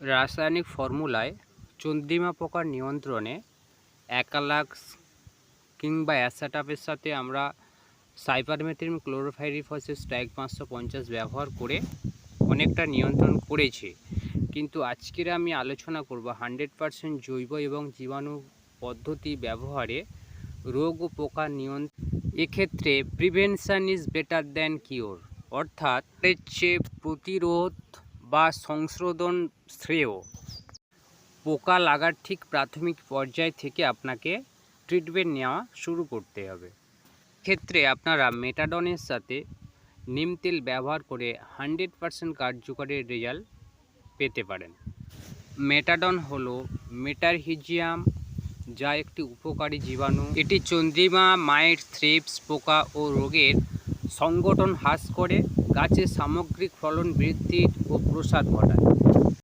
রাসায়নিক ফর্মুলায় চন্দ্রিমা পোকার নিয়ন্ত্রণে অ্যাকালাক্স কিংবা অ্যাসাটাপের সাথে আমরা সাইপারমেথ্রিন ক্লোরোপাইরিফসেট 550 ব্যবহার করে অনেকটা নিয়ন্ত্রণ করেছি। কিন্তু আজকের আমি আলোচনা করব 100% জৈব এবং জীবাণু পদ্ধতি ব্যবহারে রোগ ও পোকা নিয়ন্ত্রণ। এক্ষেত্রে prevention is better than cure, অর্থাৎ এর চেয়ে প্রতিরোধ বা সংশোধন শ্রেয়। পোকা লাগার ঠিক প্রাথমিক পর্যায় থেকে আপনাকে ট্রিটমেন্ট নেওয়া শুরু করতে হবে। ক্ষেত্রে আপনারা মেটাডনের সাথে নিম তেল ব্যবহার করে 100% কার্যকরী রেজাল্ট পেতে পারেন। মেটাডন হলো মেটারহিজিয়াম, যা একটি উপকারী জীবাণু। এটি চন্দ্রিমা, মাইট, থ্রিপস পোকা ও রোগের সংগঠন হ্রাস করে গাছের সামগ্রিক ফলন বৃদ্ধির ও প্রসার ঘটায়।